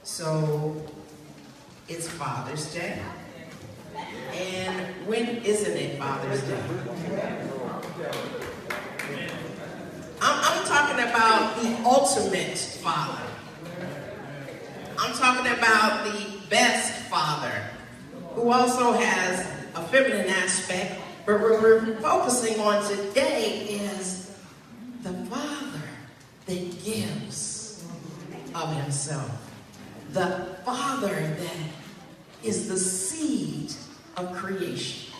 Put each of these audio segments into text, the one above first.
So it's Father's Day. And when isn't it Father's Day? I'm talking about the ultimate father. I'm talking about the best father, who also has a feminine aspect, but what we're focusing on today is the father that gives of himself. The father that is the seed of creation.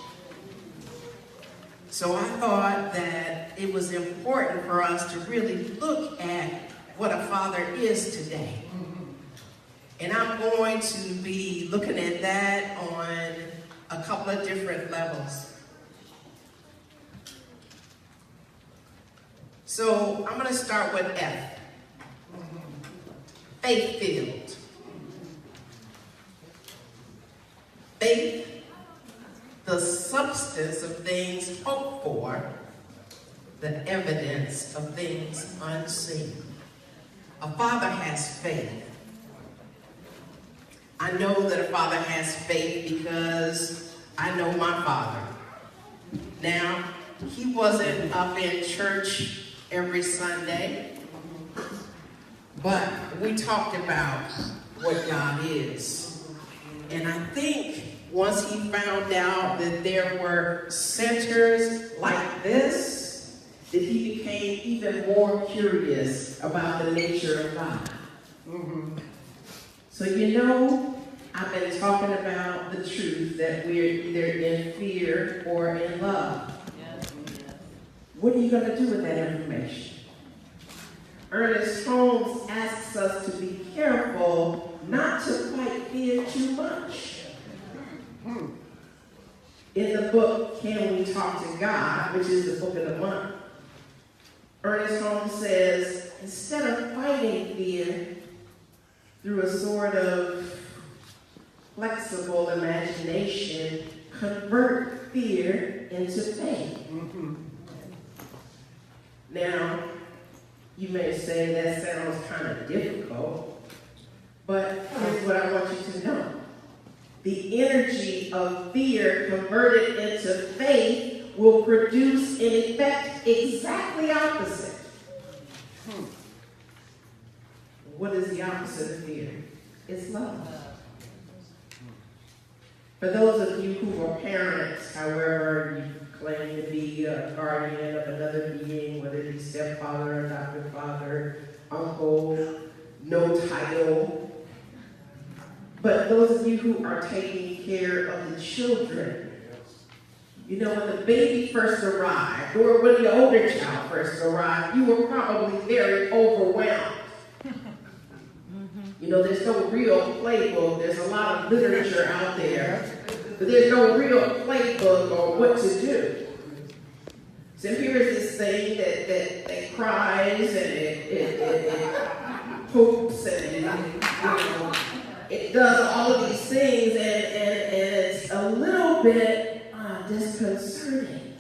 So I thought that it was important for us to really look at what a father is today. And I'm going to be looking at that on a couple of different levels. So I'm going to start with F. Faith-filled. Faith, the substance of things hoped for, the evidence of things unseen. A father has faith. I know that a father has faith because I know my father. Now, he wasn't up in church every Sunday, but we talked about what God is. And I think once he found out that there were centers like this, that he became even more curious about the nature of God. So you know, I've been talking about the truth that we're either in fear or in love. What are you going to do with that information? Ernest Holmes asks us to be careful not to fight fear too much. In the book, Can We Talk to God, which is the book of the month, Ernest Holmes says, instead of fighting fear through a sort of flexible imagination, convert fear into faith. Now, you may say that sounds kind of difficult, but here's what I want you to know. The energy of fear converted into faith will produce an effect exactly opposite. What is the opposite of fear? It's love. For those of you who are parents, however, you claim to be a guardian of another being, whether it be stepfather, adopted father, uncle, no title. But those of you who are taking care of the children, you know, when the baby first arrived, or when the older child first arrived, you were probably very overwhelmed. You know, there's no real playbook. There's a lot of literature out there, but there's no real playbook on what to do. So here's this thing that cries and it poops and it does all of these things and it's a little bit disconcerting.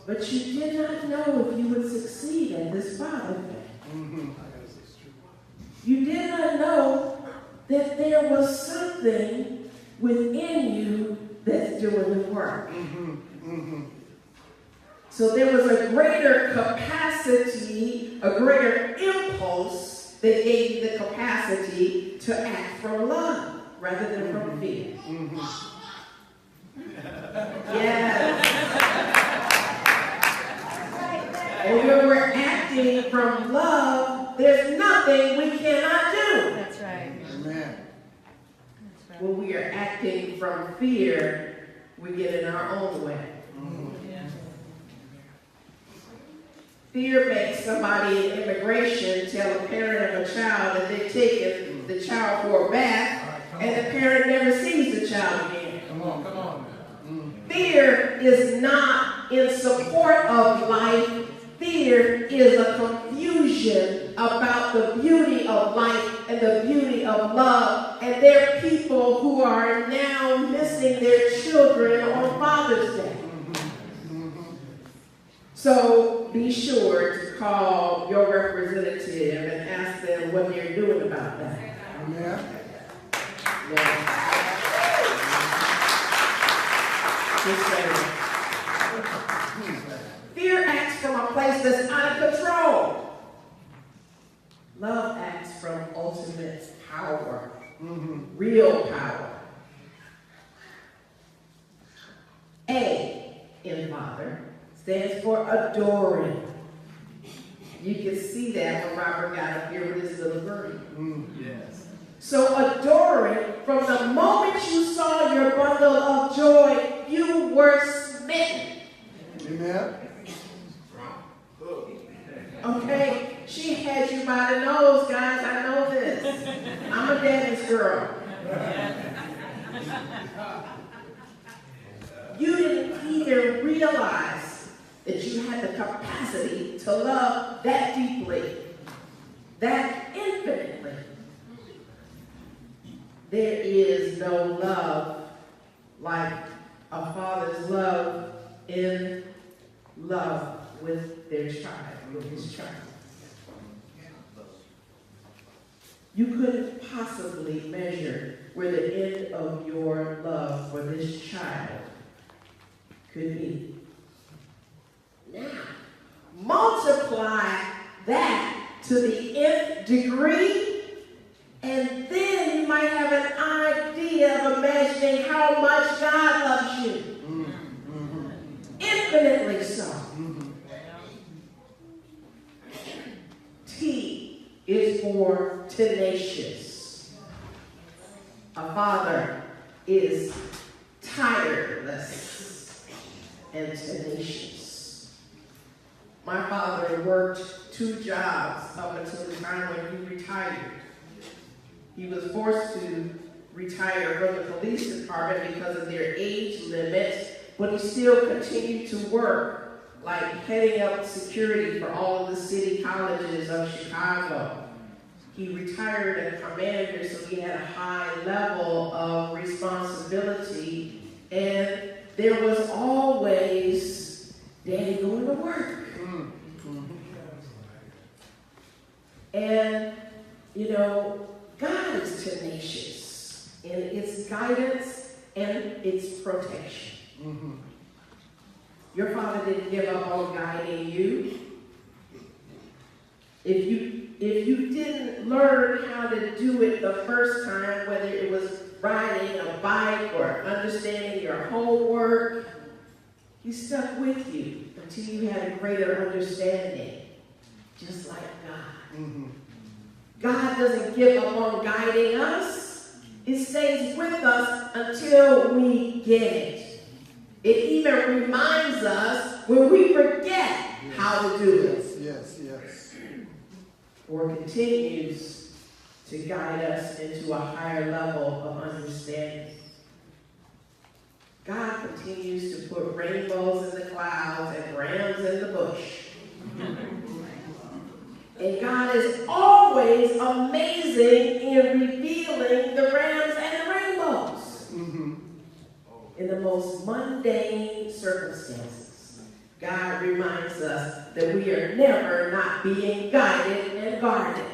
But you did not know if you would succeed at this father thing. You did not know that there was something within you that's doing the work. So there was a greater capacity, a greater impulse that gave you the capacity to act from love rather than from fear. Yes. And when we're acting from love, there's nothing we cannot do. That's right. Amen. That's right. When we are acting from fear, we get in our own way. Yeah. Fear makes somebody in immigration tell a parent of a child that they're taking the child for a bath, and the parent never sees the child again. Come on. Fear is not in support of life. Fear is a confusion about the beauty of life and the beauty of love. And there are people who are now missing their children on Father's Day. So be sure to call your representative and ask them and what they're doing about that. Amen. Just saying. Fear acts from a place that's out of control. Love acts from ultimate power, real power. A in Father stands for adoring. You can see that when Robert got up here with his little birdie. Yes. So adoring, from the moment you saw your bundle of joy, you were smitten. Amen. Okay? She had you by the nose, guys. I know this. I'm a daddy's girl. You didn't even realize that you had the capacity to love that deeply, that infinitely. There is no love like a father's love in love with their child, with his child. You couldn't possibly measure where the end of your love for this child could be. Now, multiply that to the nth degree, and then you might have an idea of imagining how much God loves you. Infinitely so. T is for tenacious. A father is tireless and tenacious. My father worked 2 jobs up until the time when he retired. He was forced to retire from the police department because of their age limit, but he still continued to work, like heading up security for all of the city colleges of Chicago. He retired as commander, so he had a high level of responsibility, and there was always Daddy going to work. And, you know, God is tenacious in its guidance and its protection. Your father didn't give up on guiding you. If you didn't learn how to do it the first time, whether it was riding a bike or understanding your homework, he stuck with you until you had a greater understanding, just like God. God doesn't give up on guiding us. It stays with us until we get it. It even reminds us when we forget how to do it. Yes. Or continues to guide us into a higher level of understanding. God continues to put rainbows in the clouds and rams in the bush. And God is always amazing in revealing the rams and the rainbows in the most mundane circumstances. God reminds us that we are never not being guided and guarded.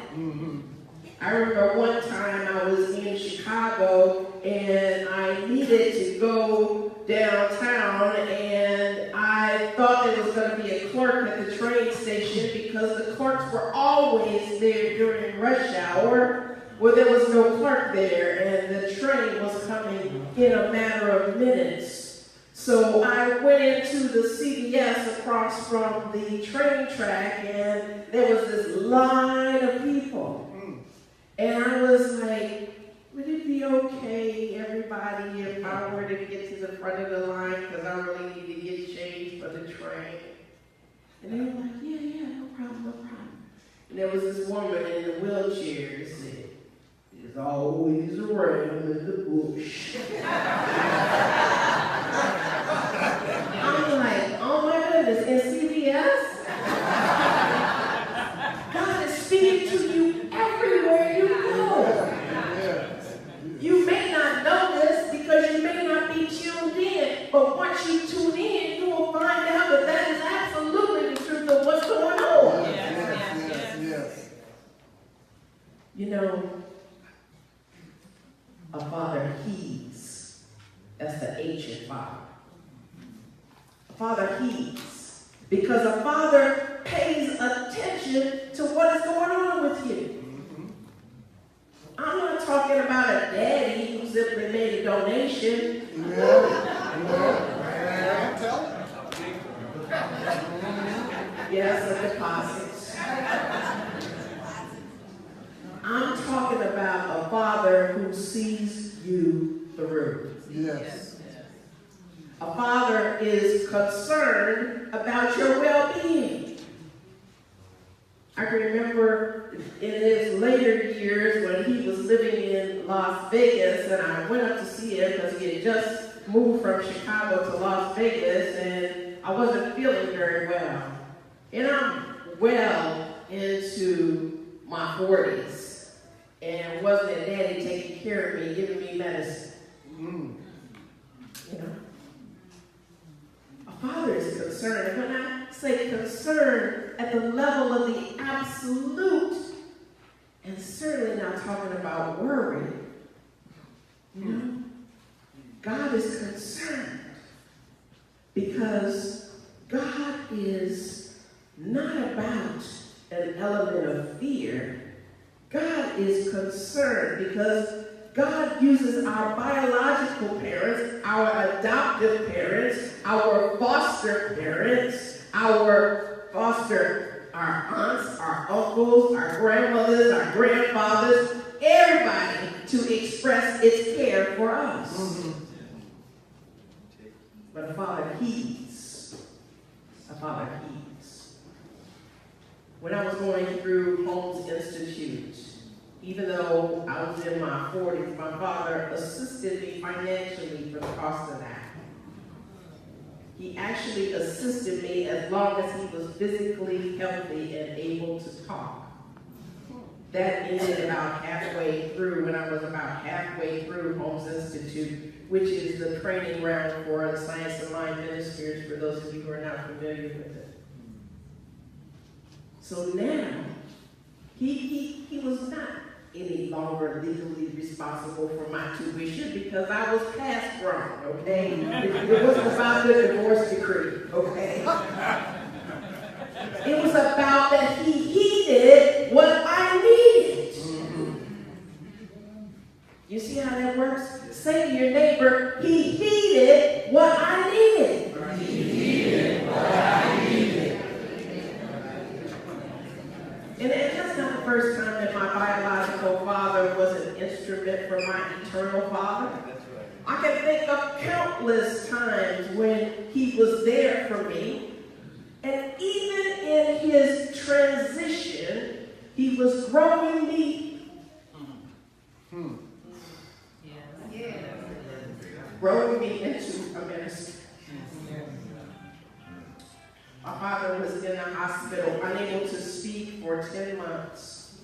I remember one time I was in Chicago and I needed to go downtown, and I thought there was going to be a clerk at the train station because the clerks were always there during rush hour. Well, there was no clerk there, and the train was coming in a matter of minutes. So I went into the CVS across from the train track, and there was this line of people. And I was like, would it be okay, everybody, if I were to get to the front of the line because I really need to get changed for the train? And they were like, yeah, no problem. And there was this woman in the wheelchair that said, there's always a ram in the bush. I'm like, oh my goodness, in CVS? God is speaking to you everywhere you go. You may not know this because you may not be tuned in, but once you tune in, you will find out that that is absolutely the truth of what's going on. Yes. You know, a father heeds. That's the ancient father. A father heeds. Because a father pays attention to what is going on with you. I'm not talking about a daddy who simply made a donation. Yes, a deposit. I'm talking about a father who sees you through. Yes. A father is concerned about your well-being. I can remember in his later years when he was living in Las Vegas, and I went up to see him because he had just moved from Chicago to Las Vegas, and I wasn't feeling very well. And I'm well into my 40s, and wasn't a daddy taking care of me, giving me medicine. You know? A father is concerned. And when I say concerned at the level of the absolute, and certainly not talking about worry, you know, God is concerned because God is not about an element of fear. God is concerned because God uses our biological parents, our adoptive parents, our foster parents, our aunts, our uncles, our grandmothers, our grandfathers, everybody to express its care for us. But a father heeds. A father heeds. When I was going through Holmes Institute, even though I was in my 40s, my father assisted me financially for the cost of that. He actually assisted me as long as he was physically healthy and able to talk. That ended about halfway through, when I was about halfway through Holmes Institute, which is the training ground for the Science of Mind ministers, for those of you who are not familiar with it. So now, he was not any longer legally responsible for my tuition because I was past grown, okay? It wasn't about the divorce decree, okay? It was about that he heeded what I needed. You see how that works? Say to your neighbor, he heeded what I needed. He heeded what I needed. And that's not the first time that my biological father was an instrument for my eternal father. I can think of countless times when he was there for me. And even in his transition, he was growing me. Growing me into a minister. My father was in the hospital, unable to speak for 10 months.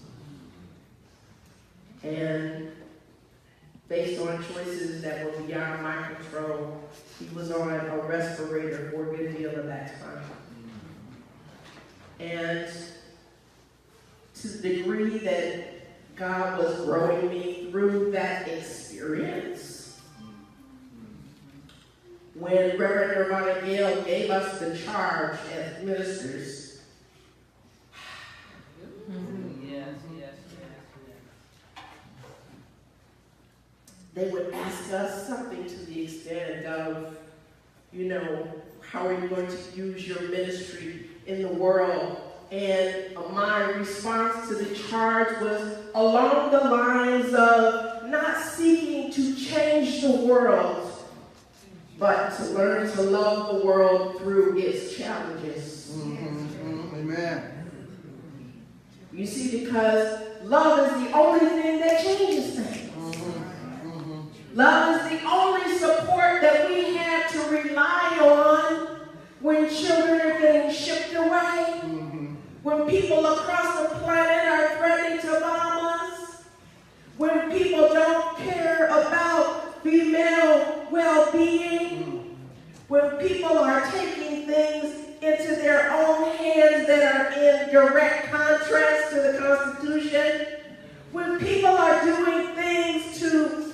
And based on choices that were beyond my control, he was on a respirator for a good deal of that time. And to the degree that God was growing me through that experience, when Reverend Nirvana Gale gave us the charge as ministers, they would ask us something to the extent of, you know, how are you going to use your ministry in the world? And my response to the charge was along the lines of not seeking to change the world, but to learn to love the world through its challenges. Amen. You see, because love is the only thing that changes things. Love is the only support that we have to rely on when children are getting shipped away, when people across the planet are threatening to bomb us, when people don't care about female well-being, when people are taking things into their own hands that are in direct contrast to the Constitution, when people are doing things to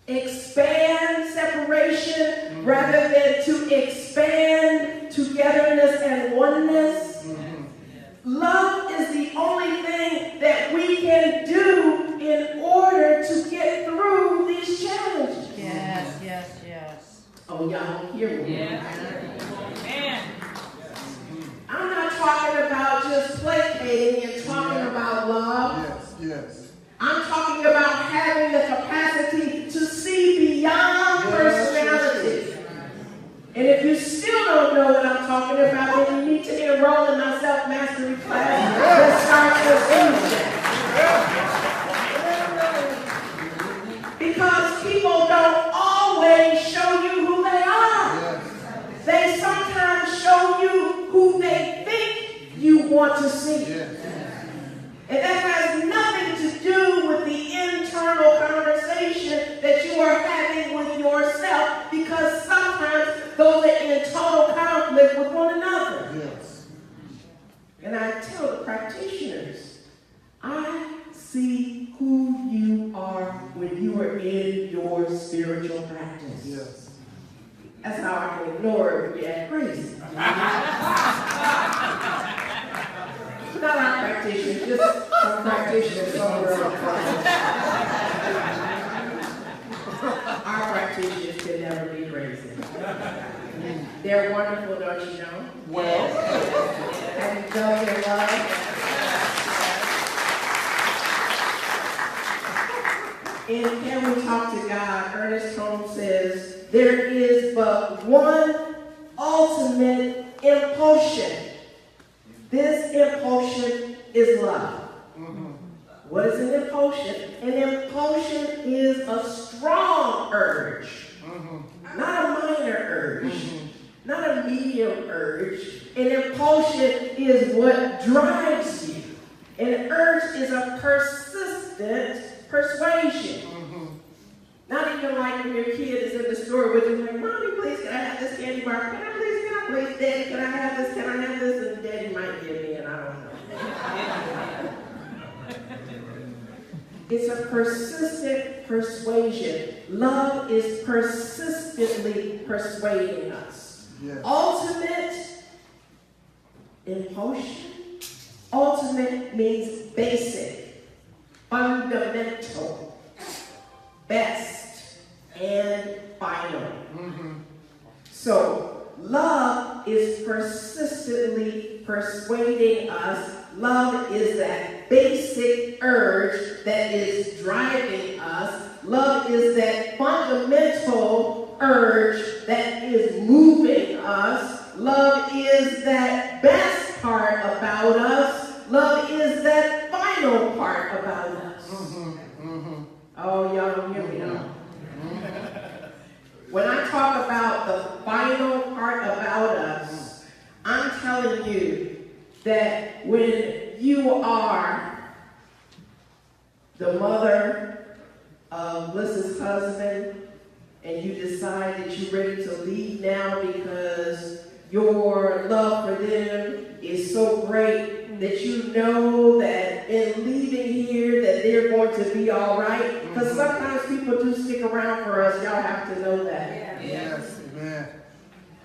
expand separation rather than to expand togetherness and oneness, love is the only thing that we can do in order to get through these challenges. Yes, yes, yes. Oh, y'all don't hear me. Man. I'm not talking about just placating and talking about love. Yes, yes. I'm talking about having the capacity to see beyond personality. And if you still don't know what I'm talking about, then you need to enroll in my self-mastery class that starts this Tuesday. Because people don't always show you who they are. They sometimes show you who they think you want to see. And that has nothing to do with the internal conversation that you are having with yourself, because sometimes those are in total conflict with one another. Yes. And I tell the practitioners, I see who you are when you are in your spiritual practice. Yes. That's how I can ignore it when you act crazy. Not our practitioners, just some practitioners somewhere else. Our practitioners can never be crazy. They're wonderful, don't you know? Well. And you know their love. In Can We Talk to God, Ernest Holmes says, there is but one ultimate impulsion. This impulsion is love. What is an impulsion? An impulsion is a strong urge, not a minor urge, not a medium urge. An impulsion is what drives you. An urge is a persistent persuasion. Not even like when your kid is in the store with you, like, Mommy, please, can I have this candy bar? Can I please, Daddy, can I have this? Can I have this? And Daddy might give me, and I don't know. It's a persistent persuasion. Love is persistently persuading us. Yes. Ultimate impulsion. Ultimate means basic, fundamental, best, and final. So, love is persistently persuading us. Love is that basic urge that is driving us. Love is that fundamental urge that is moving us. Love is that best part about us. Love is that final part about us. Oh, y'all don't hear me now. When I talk about the final part about us, I'm telling you that when you are the mother of Bliss's husband and you decide that you're ready to leave now because your love for them is so great that you know that in leaving here that they're going to be all right. Because sometimes people do stick around for us. Y'all have to know that. Yes. Amen.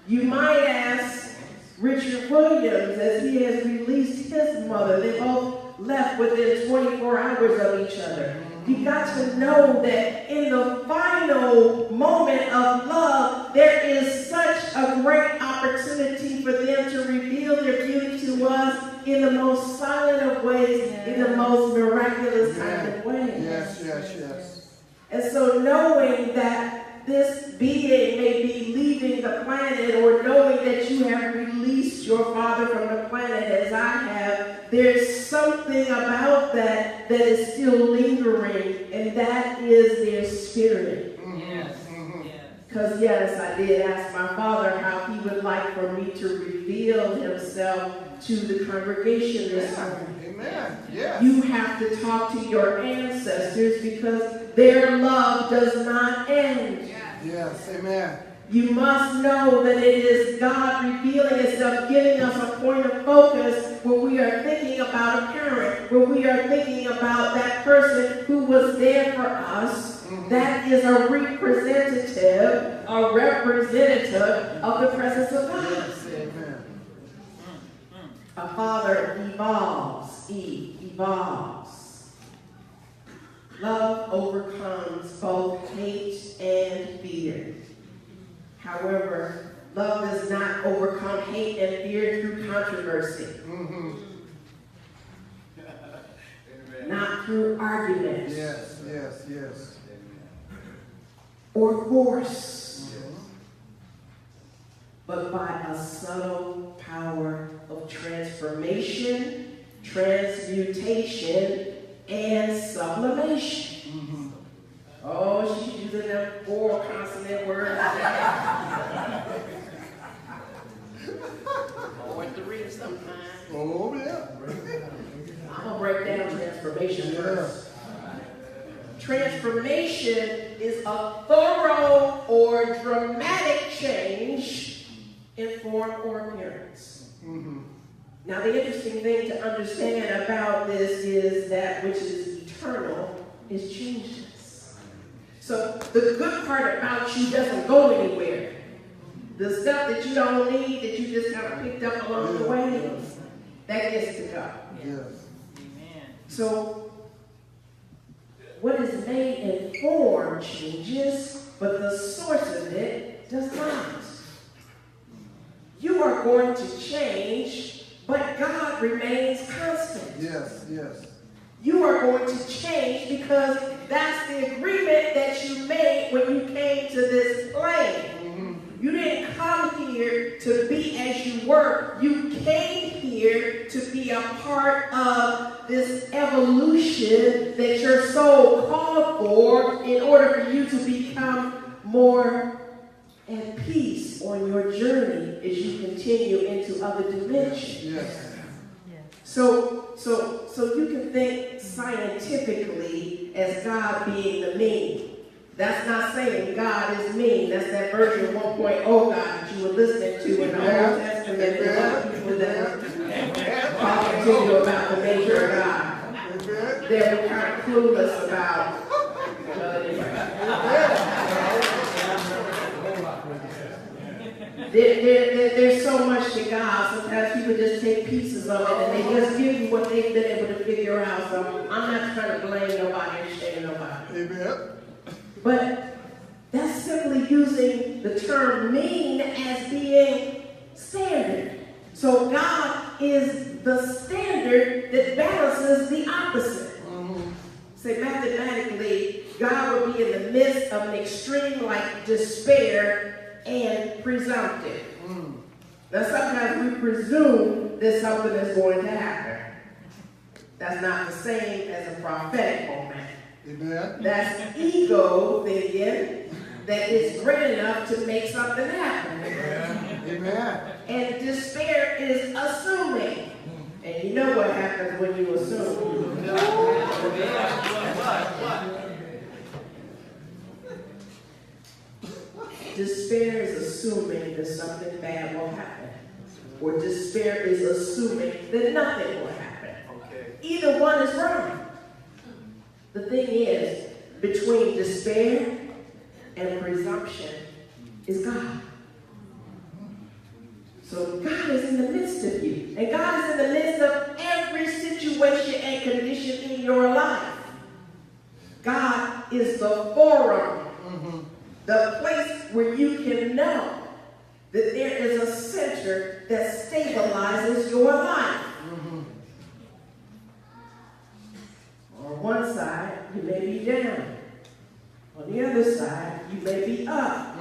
You might ask Richard Williams, as he has released his mother. They both left within 24 hours of each other. You got to know that in the final moment of love, there is such a great opportunity for them to reveal their beauty to us in the most silent of ways, in the most miraculous kind of ways. Yes, yes, yes. And so knowing that this being may be leaving the planet, or knowing that you have released your father from the planet as I have, there's something about that that is still lingering, and that is their spirit. Yes. Because yes, I did ask my father how he would like for me to reveal himself to the congregation this morning. Amen. Yes. You have to talk to your ancestors because their love does not end. Yes. Amen. You must know that it is God revealing itself, giving us a point of focus when we are thinking about a parent, when we are thinking about that person who was there for us, that is a representative of the presence of God. Yes, amen. A father evolves. Evolves. Love overcomes both hate and fear. However, love does not overcome hate and fear through controversy. Not through arguments. Yes, yes, yes. Or force. But by a subtle power of transformation, transmutation, and sublimation. Oh, she's using them 4 consonant words. Hard to read sometimes. Oh, yeah. I'm going to break down transformation first. Transformation is a thorough or dramatic change in form or appearance. Now, the interesting thing to understand about this is that which is eternal is changeless. So the good part about you doesn't go anywhere. The stuff that you don't need, that you just kind of picked up along the way, that gets to go. Yes. So what is made in form changes, but the source of it does not. You are going to change, but God remains constant. Yes, yes. You are going to change because that's the agreement that you made when you came to this plane. You didn't come here to be as you were. You came here to be a part of this evolution that your soul called for in order for you to become more at peace on your journey as you continue into other dimensions. Yes. So you can think scientifically as God being the mean. That's not saying God is mean. That's that version 1.0 God that you were listening to in the Old Testament. There's other people that talking to you about the nature of God. They're kind of clueless about. There's so much to God. Sometimes people just take pieces of it and they just give you what they've been able to figure out. So I'm not trying to blame nobody and shame nobody. Amen. But that's simply using the term mean as being standard. So God is the standard that balances the opposite. Say mathematically, God would be in the midst of an extreme like despair and presumptive. Now sometimes we presume that something is going to happen. That's not the same as a prophetic moment. Amen. That's ego thinking that is great enough to make something happen. Amen. And despair is assuming. And you know what happens when you assume. Despair is assuming that something bad will happen. Or despair is assuming that nothing will happen. Either one is wrong. The thing is, between despair and presumption is God. So God is in the midst of you. And God is in the midst of every situation and condition in your life. God is the forum, the place where you can know that there is a center that stabilizes your life. On one side, you may be down. On the other side, you may be up.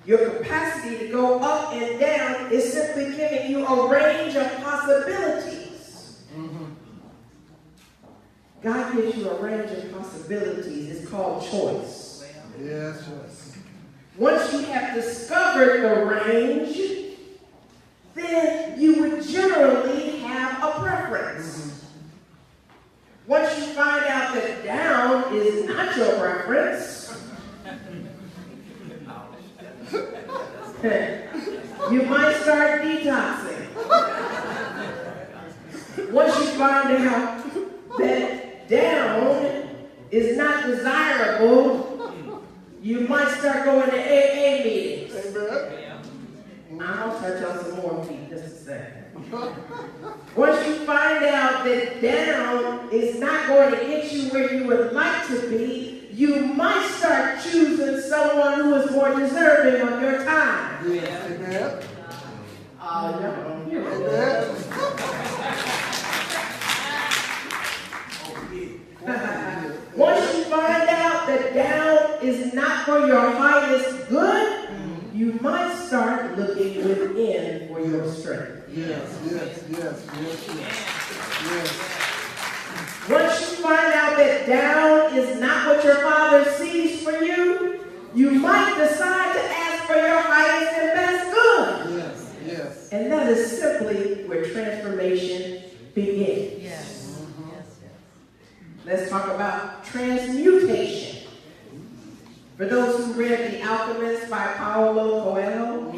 Your capacity to go up and down is simply giving you a range of possibilities. God gives you a range of possibilities. It's called choice. Yes, yes. Once you have discovered the range, then you would generally have a preference. Once you find out that down is not your preference, you might start detoxing. Once you find out that down is not desirable, you might start going to AA meetings. Amen. I'll touch on some more feet in just a second. Once you find out that down is not going to get you where you would like to be, you might start choosing someone who is more deserving of your time. Yes. Amen. Oh, no. Amen. Once you find out that down is not for your highest good, you might start looking within for your strength. Yes, yes, yes, yes, yes. Yes. Once you find out that down is not what your Father sees for you, you might decide to ask for your highest and best good. Yes, yes. And that is simply where transformation begins. Yes. Yes, yes. Let's talk about transmutation. For those who read The Alchemist by Paulo Coelho,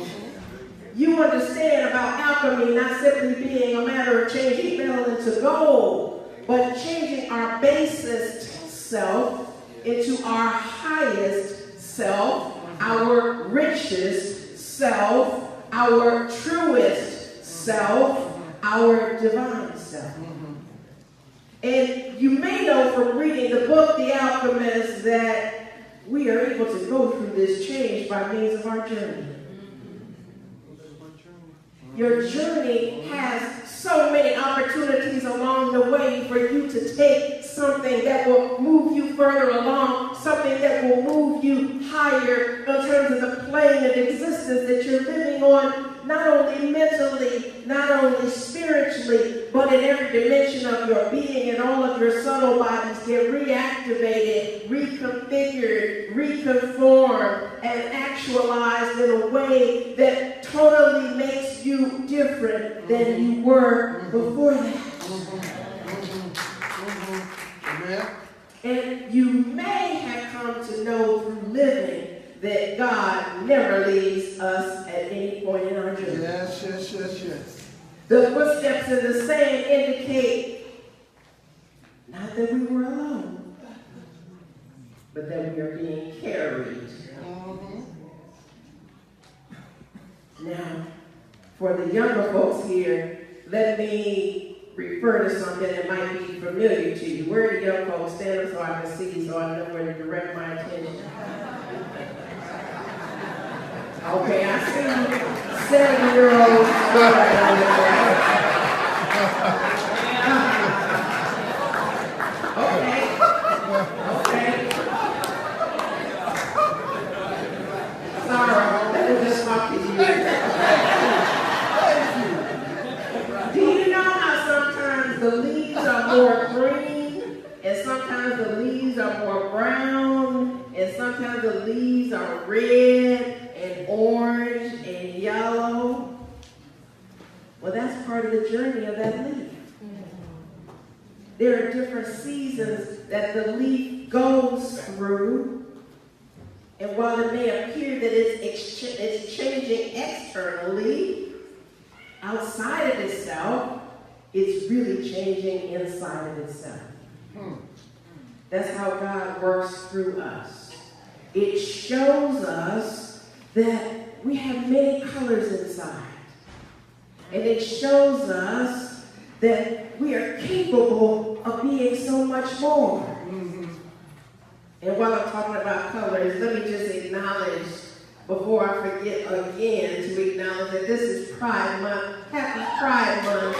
you understand about alchemy not simply being a matter of changing metal into gold, but changing our basest self into our highest self, our richest self, our truest self, our divine self. And you may know from reading the book, The Alchemist, that we are able to go through this change by means of our journey. Your journey has so many opportunities along the way for you to take something that will move you further along, something that will move you higher in terms of the plane of existence that you're living on, not only mentally, not only spiritually, but in every dimension of your being, and all of your subtle bodies get reactivated, reconfigured, reconformed, and actualized in a way that totally makes you different than you were before that. Amen. And you may have come to know through living that God never leaves us at any point in our journey. Yes, yes, yes, yes. The footsteps in the sand indicate not that we were alone, but that we are being carried. Now, for the younger folks here, let me refer to something that might be familiar to you. Where are the young folks? Stand up so I can see, so I know where to direct my attention. Okay, I see 7-year-olds. Okay. Sorry, let me just talk to you. Do you know how sometimes the leaves are more green, and sometimes the leaves are more brown, and sometimes the leaves are red and orange and yellow? Well, that's part of the journey of that leaf. There are different seasons that the leaf goes through. And while it may appear that it's changing externally, outside of itself, it's really changing inside of itself. That's how God works through us. It shows us that we have many colors inside. And it shows us that we are capable of being so much more. And while I'm talking about colors, let me just acknowledge, before I forget again, to acknowledge that this is Pride Month. Happy Pride Month.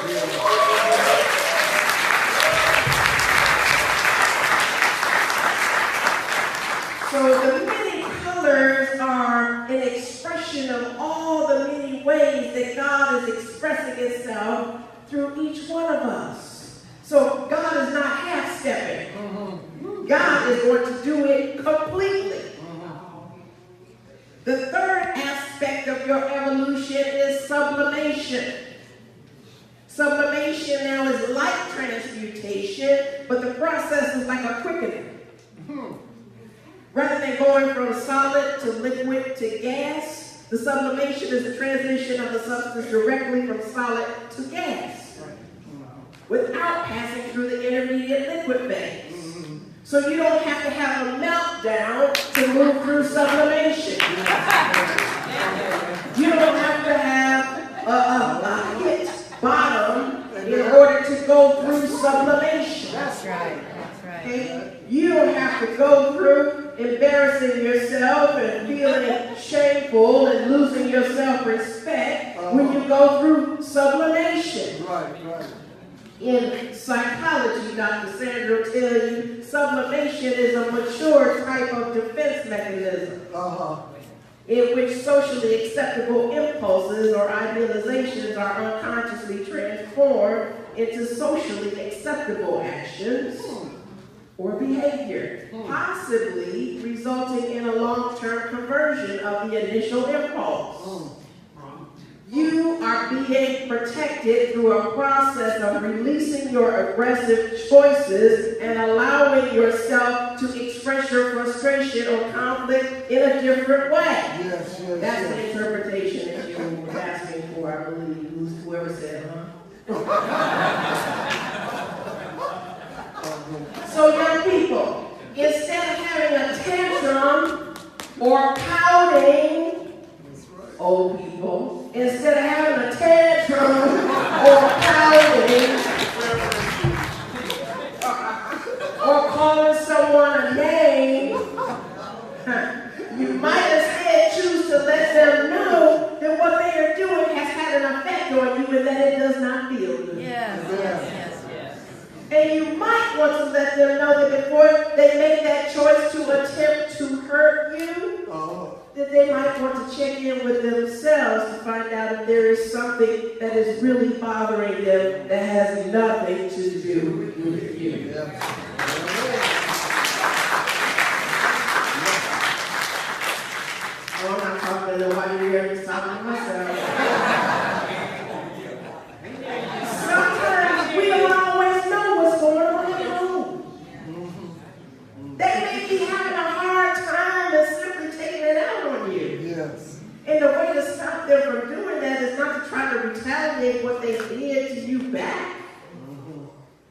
So the many colors are an expression of all the many ways that God is expressing Himself through each one of us. So God is not half-stepping. God is going to do it completely. The third aspect of your evolution is sublimation. Sublimation now is like transmutation, but the process is like a quickening. Rather than going from solid to liquid to gas, the sublimation is the transition of the substance directly from solid to gas, without passing through the intermediate liquid phase. So you don't have to have a meltdown to move through sublimation. You don't have to have a hit bottom in order to go through sublimation. That's right. That's right. Okay? You don't have to go through embarrassing yourself and feeling shameful and losing your self-respect when you go through sublimation. Right, right. In psychology, Dr. Sandra will tell you, sublimation is a mature type of defense mechanism in which socially acceptable impulses or idealizations are unconsciously transformed into socially acceptable actions or behavior, possibly resulting in a long-term conversion of the initial impulse. You are being protected through a process of releasing your aggressive choices and allowing yourself to express your frustration or conflict in a different way. Yes, yes, That's yes. the interpretation that you were asking for, I believe, whoever said, So young people, instead of having a tantrum or pouting, old people, instead of having a tantrum or pouting or calling someone a name, you might instead choose to let them know that what they are doing has had an effect on you and that it does not feel good. Yes, yes, yes, yes. And you might want to let them know that before they make that choice to attempt to hurt you, that they might want to check in with themselves to find out if there is something that is really bothering them that has nothing to do with you. Oh, I'm not talking to nobody here, I'm just talking to myself. Sometimes we don't always know what's going on at home. They may be having a hard time and simply taking it out on you. Yes. And the way to stop them from doing that is not to try to retaliate what they did to you back.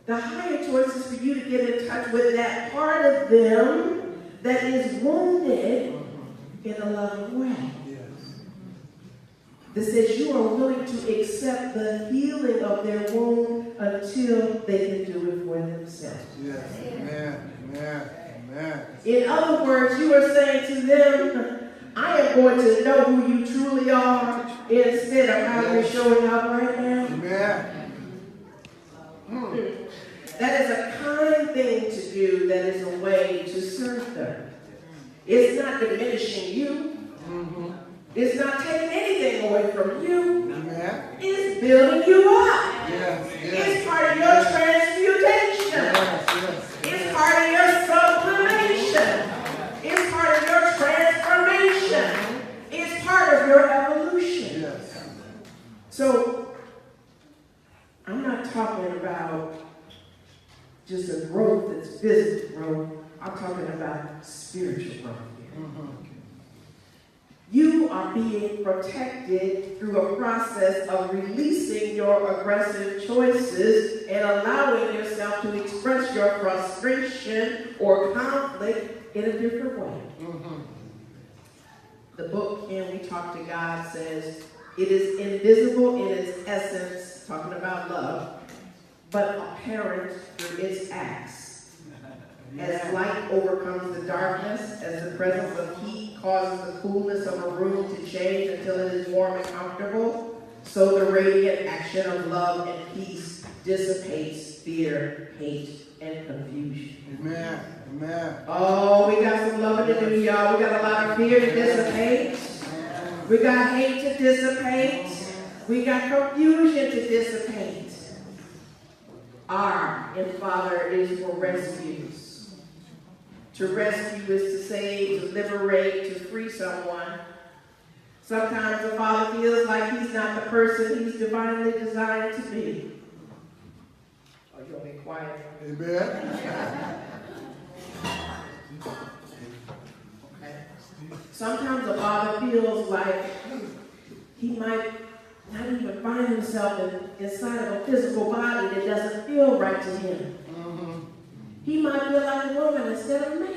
The higher choice is for you to get in touch with that part of them that is wounded in a loving way. That says you are willing to accept the healing of their wound until they can do it for themselves. Yes. Amen. Amen. Amen. In other words, you are saying to them, I am going to know who you truly are instead of how you're showing up right now. Amen. That is a kind thing to do. That is a way to serve them. It's not diminishing you. It's not taking anything away from you. Amen. It's building you up. Yes. It's part of your transmutation. Yes. It's part of your sublimation. It's part of your transformation. It's part of your evolution. Yes. So, I'm not talking about just a growth that's physical growth. I'm talking about spiritual growth here. You are being protected through a process of releasing your aggressive choices and allowing yourself to express your frustration or conflict in a different way. The book, Can We Talk to God, says, it is invisible in its essence, talking about love, but apparent through its acts. As light overcomes the darkness, as the presence of heat causes the coolness of a room to change until it is warm and comfortable, so the radiant action of love and peace dissipates fear, hate, and confusion. Amen. Amen. Oh, we got some loving to do, y'all. We got a lot of fear to dissipate. We got hate to dissipate. We got confusion to dissipate. R in Father is for rescues. To rescue is to save, to liberate, to free someone. Sometimes the Father feels like he's not the person he's divinely designed to be. Oh, you'll be quiet. Amen. Okay. Sometimes the Father feels like he might not even find himself inside of a physical body that doesn't feel right to him. He might feel like a woman instead of a man.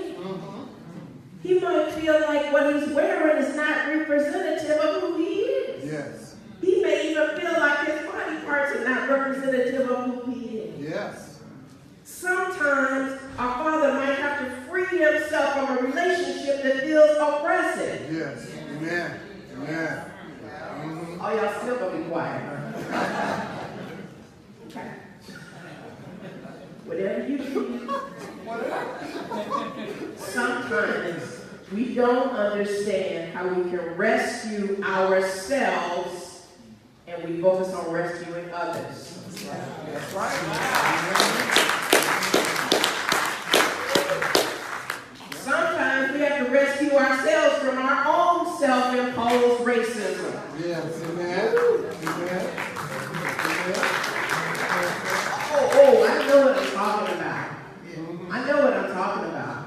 He might feel like what he's wearing is not representative of who he is. Yes. He may even feel like his body parts are not representative of who he is. Yes. Sometimes our Father might have to free himself from a relationship that feels oppressive. Yes. Amen. Amen. Oh, y'all still gonna be quiet, huh? Okay. Whatever you do. Sometimes we don't understand how we can rescue ourselves and we focus on rescuing others. That's right. Sometimes we have to rescue ourselves from our own self-imposed racism. Yes. Amen. Amen. Oh, I know what I'm talking about. I know what I'm talking about.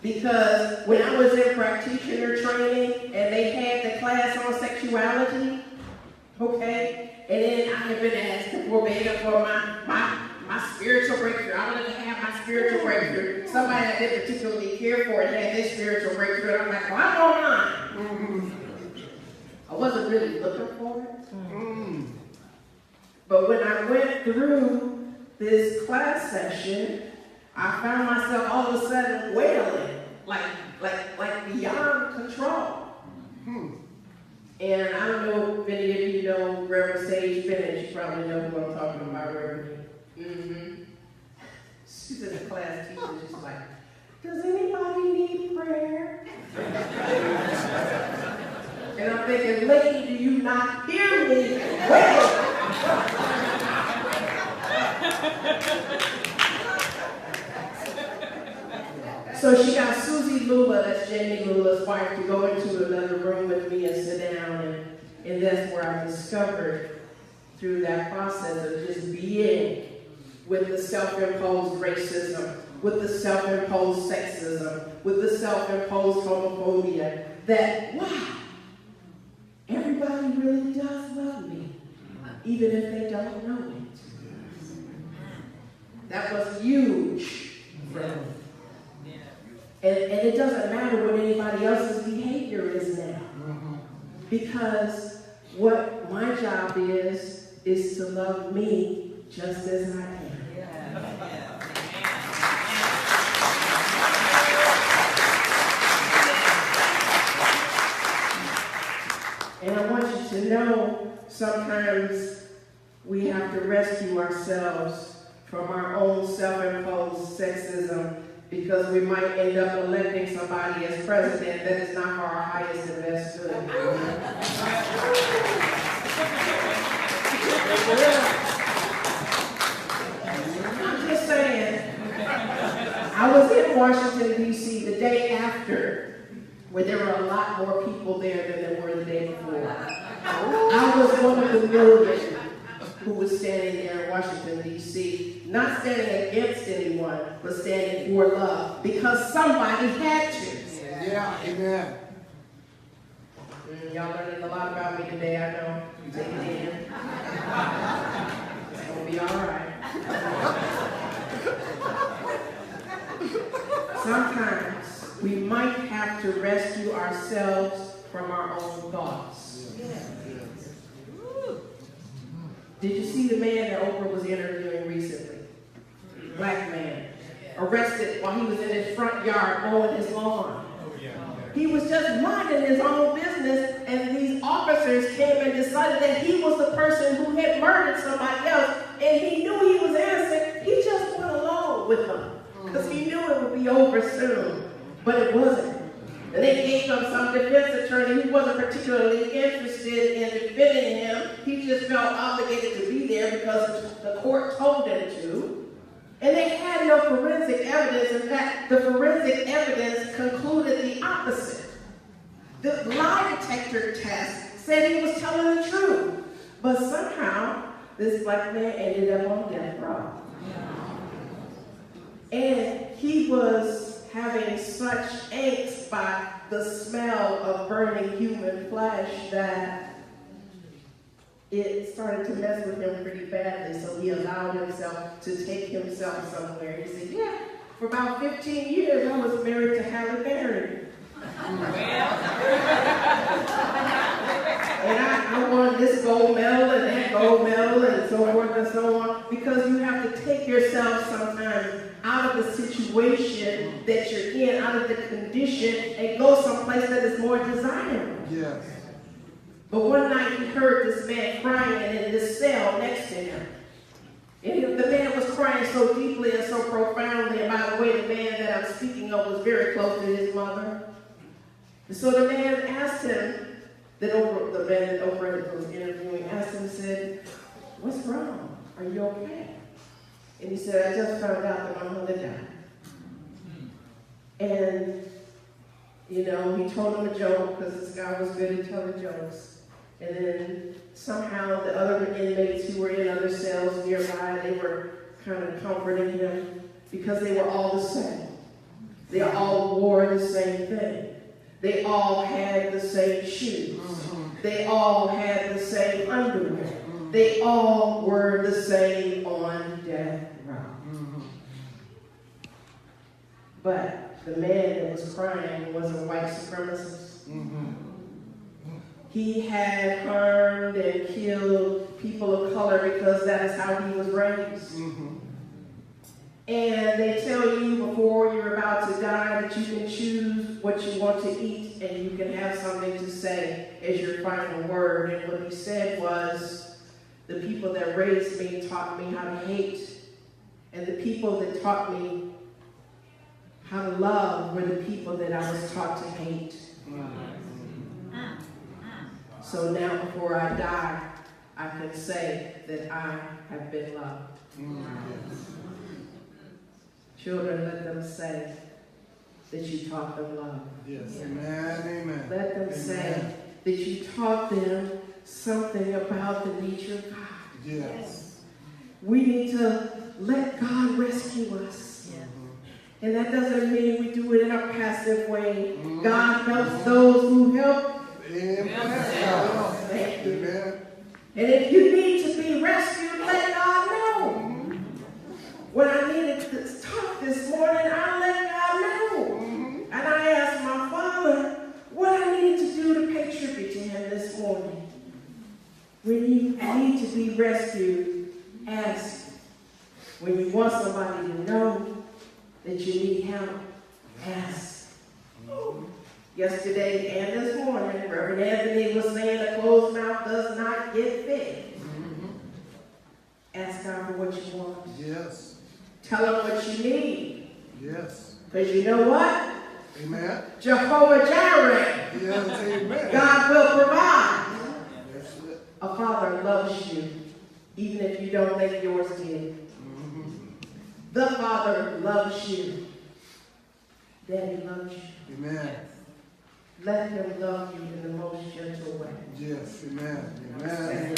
Because when I was in practitioner training and they had the class on sexuality, okay, and then I have been asked for my spiritual breakthrough. I wanted to have my spiritual breakthrough. Somebody I didn't particularly care for and had this spiritual breakthrough. And I'm like, well, I don't mind. I wasn't really looking for it. But when I went through this class session, I found myself all of a sudden wailing, like beyond control. And I don't know if any of you know Reverend Sage Bennett. You probably know who I'm talking about, Reverend. She's in the class teaching, she's like, does anybody need prayer? And I'm thinking, lady, do you not hear me? Wait! So she got Susie Lula, that's Jamie Lula's wife, to go into another room with me and sit down, and that's where I discovered through that process of just being with the self-imposed racism, with the self-imposed sexism, with the self-imposed homophobia, that, wow, everybody really does love me, even if they don't know it. That was huge for me. And it doesn't matter what anybody else's behavior is now. Because what my job is to love me just as I am. And I want you to know, sometimes we have to rescue ourselves from our own self-imposed sexism, because we might end up electing somebody as president that is not for our highest and best good. I'm just saying, I was in Washington, D.C. the day after, where there were a lot more people there than there were the day before. I was one of the million who was standing there in Washington, D.C., not standing against anyone, but standing for love, because somebody had to. Yeah, amen. Y'all learning a lot about me today, I know. Take it in. It's going to be all right. Sometimes we might have to rescue ourselves from our own thoughts. Did you see the man that Oprah was interviewing recently? Black man. Arrested while he was in his front yard mowing his lawn. He was just minding his own business, and these officers came and decided that he was the person who had murdered somebody else, and he knew he was innocent. He just went along with them because he knew it would be over soon, but it wasn't. And they gave him some defense attorney who wasn't particularly interested in defending him. He just felt obligated to be there because the court told him to. And they had no forensic evidence. In fact, the forensic evidence concluded the opposite. The lie detector test said he was telling the truth. But somehow, this black man ended up on death row. And he was having such angst by the smell of burning human flesh that it started to mess with him pretty badly. So he allowed himself to take himself somewhere. He said, yeah, For about 15 years, I was married to Halle Berry. And I won this gold medal and that gold medal and so forth and so on, because you have to take yourself sometimes out of the situation that you're in, out of the condition, and go someplace that is more desirable. Yes. But one night he heard this man crying in this cell next to him. And the man was crying so deeply and so profoundly. And by the way, the man that I'm speaking of was very close to his mother. And so the man asked him, the man that was interviewing asked him and said, "What's wrong? Are you okay?" And he said, "I just found out that my mother died." And, he told him a joke, because this guy was good at telling jokes. And then somehow the other inmates who were in other cells nearby, they were kind of comforting him, because they were all the same. They all wore the same thing. They all had the same shoes. They all had the same underwear. They all were the same on death row. But the man that was crying was a white supremacist. He had harmed and killed people of color because that is how he was raised. And they tell you before you're about to die that you can choose what you want to eat, and you can have something to say as your final word. And what he said was, the people that raised me taught me how to hate, and the people that taught me how to love were the people that I was taught to hate. So now before I die, I can say that I have been loved. Children, let them say that you taught them love. Yes. Amen. Amen. Let them say that you taught them something about the nature of God. Yes. We need to let God rescue us. And that doesn't mean we do it in a passive way. God helps those who help. Amen. Thank you. Amen. And if you need to be rescued, let God know. When I needed to talk this morning, I let God know. And I asked my Father what I needed to do to pay tribute to him this morning. When you need to be rescued, ask. When you want somebody to know that you need help, ask. Yesterday and this morning, Reverend Anthony was saying a closed mouth does not get fed. Ask God for what you want. Yes. Tell him what you need. Yes. Because you know what? Amen. Jehovah Jireh. Yes. Amen. God will provide. That's it. A father loves you, even if you don't think yours did. The Father loves you. Daddy loves you. Amen. Let him love you in the most gentle way. Yes. Amen. Amen.